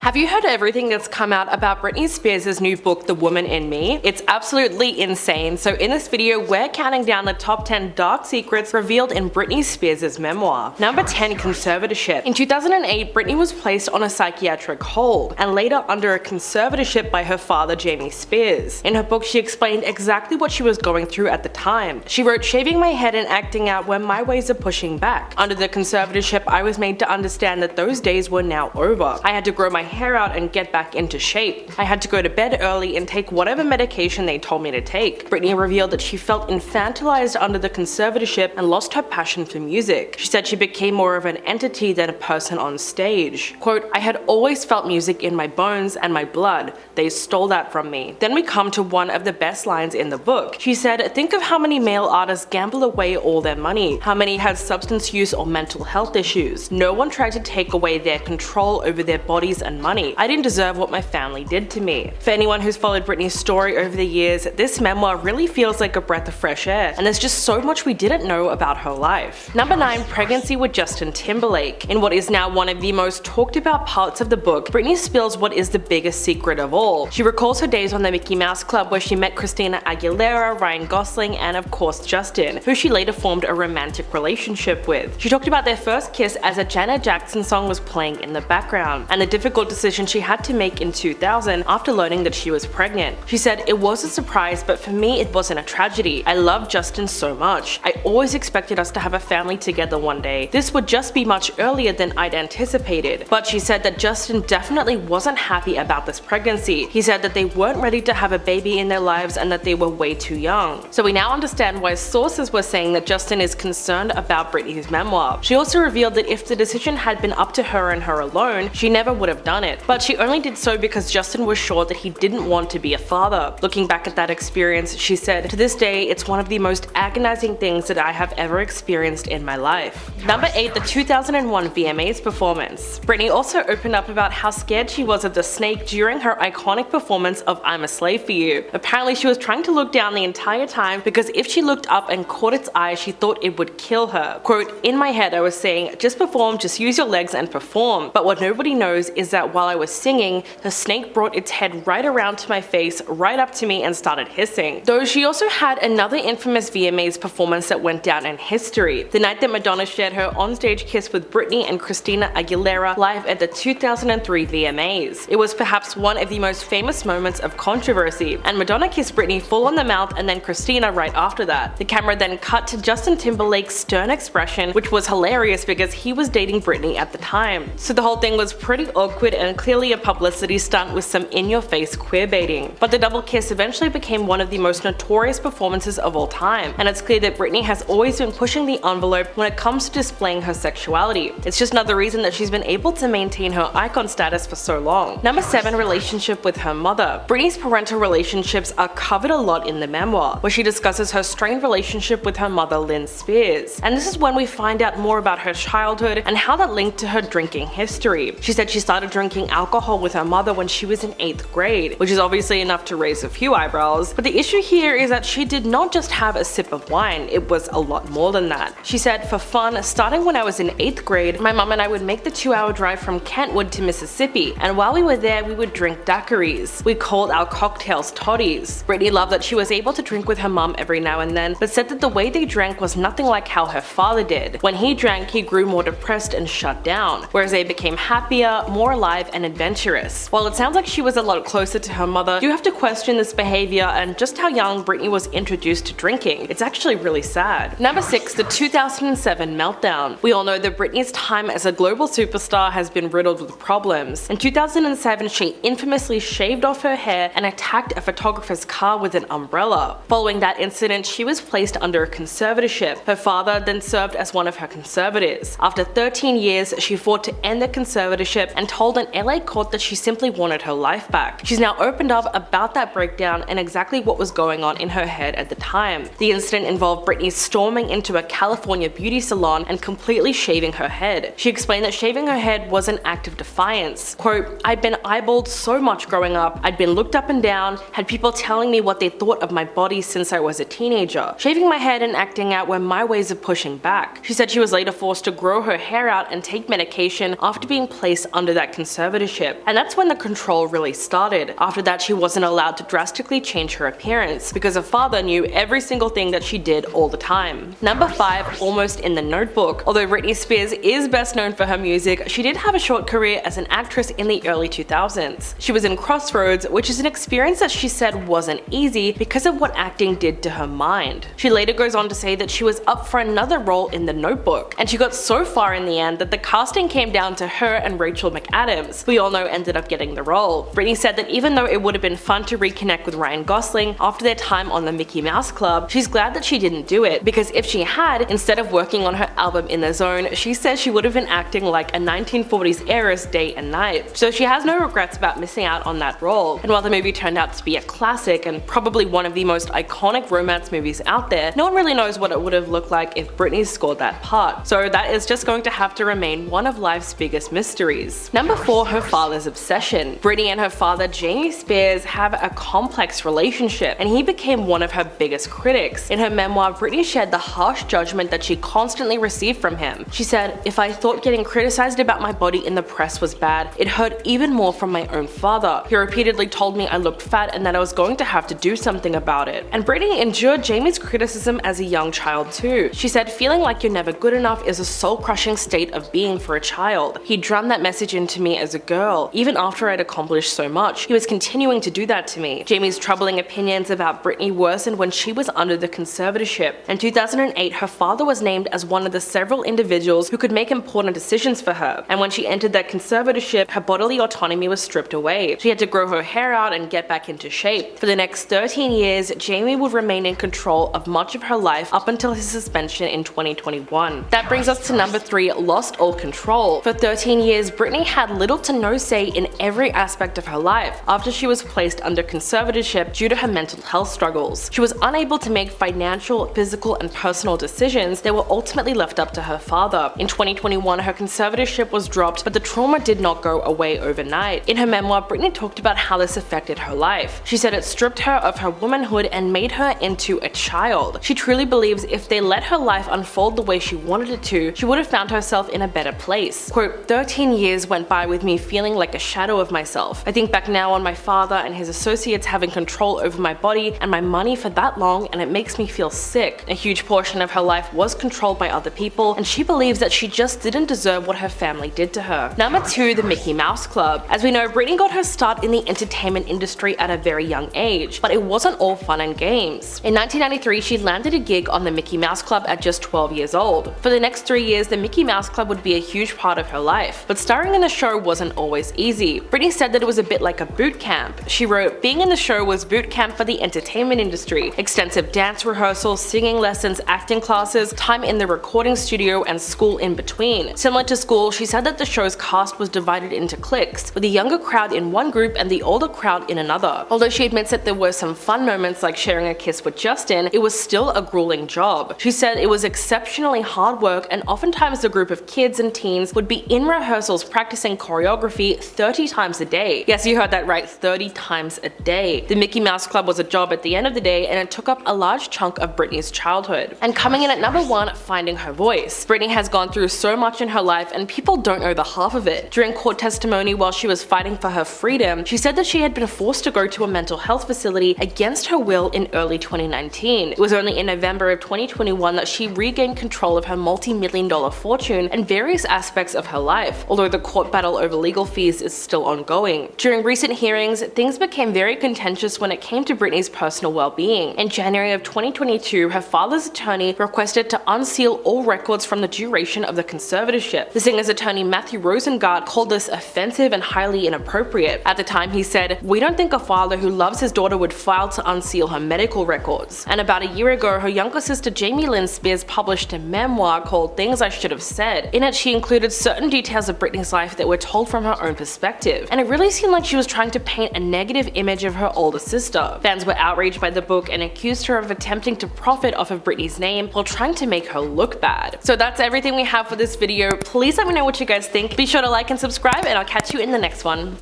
Have you heard everything that's come out about Britney Spears' new book, The Woman in Me? It's absolutely insane, so in this video we're counting down the top 10 dark secrets revealed in Britney Spears' memoir. Number 10. Conservatorship. In 2008, Britney was placed on a psychiatric hold, and later under a conservatorship by her father, Jamie Spears. In her book, she explained exactly what she was going through at the time. She wrote, "Shaving my head and acting out were my ways of pushing back. Under the conservatorship, I was made to understand that those days were now over. I had to grow my hair out and get back into shape. I had to go to bed early and take whatever medication they told me to take." Britney revealed that she felt infantilized under the conservatorship and lost her passion for music. She said she became more of an entity than a person on stage. Quote, "I had always felt music in my bones and my blood. They stole that from me." Then we come to one of the best lines in the book. She said, "Think of how many male artists gamble away all their money, how many had substance use or mental health issues. No one tried to take away their control over their bodies and money. I didn't deserve what my family did to me." For anyone who's followed Britney's story over the years, this memoir really feels like a breath of fresh air, and there's just so much we didn't know about her life. Number 9. Pregnancy with Justin Timberlake. In what is now one of the most talked about parts of the book, Britney spills what is the biggest secret of all. She recalls her days on the Mickey Mouse Club where she met Christina Aguilera, Ryan Gosling, and of course Justin, who she later formed a romantic relationship with. She talked about their first kiss as a Janet Jackson song was playing in the background, and the difficult decision she had to make in 2000 after learning that she was pregnant. She said, "It was a surprise, but for me it wasn't a tragedy. I love Justin so much. I always expected us to have a family together one day. This would just be much earlier than I'd anticipated." But she said that Justin definitely wasn't happy about this pregnancy. He said that they weren't ready to have a baby in their lives and that they were way too young. So we now understand why sources were saying that Justin is concerned about Britney's memoir. She also revealed that if the decision had been up to her and her alone, she never would have done it. But she only did so because Justin was sure that he didn't want to be a father. Looking back at that experience, she said, "To this day, it's one of the most agonizing things that I have ever experienced in my life." Number 8. The 2001 VMAs performance. Britney also opened up about how scared she was of the snake during her iconic performance of "I'm a Slave for You." Apparently, she was trying to look down the entire time because if she looked up and caught its eye, she thought it would kill her. Quote, "In my head, I was saying, just perform, just use your legs and perform. But what nobody knows is that while I was singing, the snake brought its head right around to my face, right up to me and started hissing." Though she also had another infamous VMAs performance that went down in history. The night that Madonna shared her onstage kiss with Britney and Christina Aguilera live at the 2003 VMAs. It was perhaps one of the most famous moments of controversy, and Madonna kissed Britney full on the mouth and then Christina right after that. The camera then cut to Justin Timberlake's stern expression, which was hilarious because he was dating Britney at the time. So the whole thing was pretty awkward and clearly a publicity stunt with some in-your-face queerbaiting. But the double kiss eventually became one of the most notorious performances of all time, and it's clear that Britney has always been pushing the envelope when it comes to displaying her sexuality. It's just another reason that she's been able to maintain her icon status for so long. Number 7. Relationship with her mother. Britney's parental relationships are covered a lot in the memoir, where she discusses her strained relationship with her mother, Lynn Spears. And this is when we find out more about her childhood and how that linked to her drinking history. She said she started drinking alcohol with her mother when she was in 8th grade, which is obviously enough to raise a few eyebrows. But the issue here is that she did not just have a sip of wine, it was a lot more than that. She said, "For fun, starting when I was in 8th grade, my mom and I would make the 2-hour drive from Kentwood to Mississippi, and while we were there, we would drink daiquiris. We called our cocktails toddies." Britney loved that she was able to drink with her mom every now and then, but said that the way they drank was nothing like how her father did. When he drank, he grew more depressed and shut down, whereas they became happier, more alive, and adventurous. While it sounds like she was a lot closer to her mother, you have to question this behavior and just how young Britney was introduced to drinking. It's actually really sad. Number 6. The 2007 Meltdown. We all know that Britney's time as a global superstar has been riddled with problems. In 2007, she infamously shaved off her hair and attacked a photographer's car with an umbrella. Following that incident, she was placed under a conservatorship. Her father then served as one of her conservators. After 13 years, she fought to end the conservatorship and told an LA court that she simply wanted her life back. She's now opened up about that breakdown and exactly what was going on in her head at the time. The incident involved Britney storming into a California beauty salon and completely shaving her head. She explained that shaving her head was an act of defiance. Quote, "I'd been eyeballed so much growing up, I'd been looked up and down, had people telling me what they thought of my body since I was a teenager. Shaving my head and acting out were my ways of pushing back." She said she was later forced to grow her hair out and take medication after being placed under that conservatorship conservatorship, and that's when the control really started. After that, she wasn't allowed to drastically change her appearance because her father knew every single thing that she did all the time. Number 5, Almost in the Notebook. Although Britney Spears is best known for her music, she did have a short career as an actress in the early 2000s. She was in Crossroads, which is an experience that she said wasn't easy because of what acting did to her mind. She later goes on to say that she was up for another role in The Notebook, and she got so far in the end that the casting came down to her and Rachel McAdams, who we all know ended up getting the role. Britney said that even though it would have been fun to reconnect with Ryan Gosling after their time on the Mickey Mouse Club, she's glad that she didn't do it, because if she had, instead of working on her album In the Zone, she says she would have been acting like a 1940s heiress day and night. So she has no regrets about missing out on that role. And while the movie turned out to be a classic and probably one of the most iconic romance movies out there, no one really knows what it would have looked like if Britney scored that part. So that is just going to have to remain one of life's biggest mysteries. Number 4, her father's obsession. Britney and her father, Jamie Spears, have a complex relationship, and he became one of her biggest critics. In her memoir, Britney shared the harsh judgment that she constantly received from him. She said, "If I thought getting criticized about my body in the press was bad, it hurt even more from my own father. He repeatedly told me I looked fat and that I was going to have to do something about it." And Britney endured Jamie's criticism as a young child too. She said, "Feeling like you're never good enough is a soul-crushing state of being for a child. He drummed that message into me as a girl. Even after I'd accomplished so much, he was continuing to do that to me." Jamie's troubling opinions about Britney worsened when she was under the conservatorship. In 2008, her father was named as one of the several individuals who could make important decisions for her, and when she entered that conservatorship, her bodily autonomy was stripped away. She had to grow her hair out and get back into shape. For the next 13 years, Jamie would remain in control of much of her life up until his suspension in 2021. That brings us to number 3, lost all control. For 13 years, Britney had little to no say in every aspect of her life after she was placed under conservatorship due to her mental health struggles. She was unable to make financial, physical, and personal decisions that were ultimately left up to her father. In 2021, her conservatorship was dropped, but the trauma did not go away overnight. In her memoir, Britney talked about how this affected her life. She said it stripped her of her womanhood and made her into a child. She truly believes if they let her life unfold the way she wanted it to, she would have found herself in a better place. Quote, "13 years went by with me feeling like a shadow of myself. I think back now on my father and his associates having control over my body and my money for that long, and it makes me feel sick." A huge portion of her life was controlled by other people, and she believes that she just didn't deserve what her family did to her. Number 2, the Mickey Mouse Club. As we know, Britney got her start in the entertainment industry at a very young age, but it wasn't all fun and games. In 1993, she landed a gig on the Mickey Mouse Club at just 12 years old. For the next 3 years, the Mickey Mouse Club would be a huge part of her life, but starring in the show wasn't always easy. Britney said that it was a bit like a boot camp. She wrote, "Being in the show was boot camp for the entertainment industry. Extensive dance rehearsals, singing lessons, acting classes, time in the recording studio, and school in between." Similar to school, she said that the show's cast was divided into cliques, with the younger crowd in one group and the older crowd in another. Although she admits that there were some fun moments like sharing a kiss with Justin, it was still a grueling job. She said it was exceptionally hard work, and oftentimes a group of kids and teens would be in rehearsals practicing choreography 30 times a day. Yes, you heard that right, 30 times a day. The Mickey Mouse Club was a job at the end of the day, and it took up a large chunk of Britney's childhood. And coming in at number 1, finding her voice. Britney has gone through so much in her life, and people don't know the half of it. During court testimony while she was fighting for her freedom, she said that she had been forced to go to a mental health facility against her will in early 2019. It was only in November of 2021 that she regained control of her multi-million-dollar fortune and various aspects of her life, although the court battle over legal fees is still ongoing. During recent hearings, things became very contentious when it came to Britney's personal well-being. In January of 2022, her father's attorney requested to unseal all records from the duration of the conservatorship. The singer's attorney Matthew Rosengart called this offensive and highly inappropriate. At the time, he said, "We don't think a father who loves his daughter would file to unseal her medical records." And about a year ago, her younger sister Jamie Lynn Spears published a memoir called Things I Should Have Said. In it, she included certain details of Britney's life that were told from her own perspective, and it really seemed like she was trying to paint a negative image of her older sister. Fans were outraged by the book and accused her of attempting to profit off of Britney's name while trying to make her look bad. So that's everything we have for this video. Please let me know what you guys think. Be sure to like and subscribe, and I'll catch you in the next one.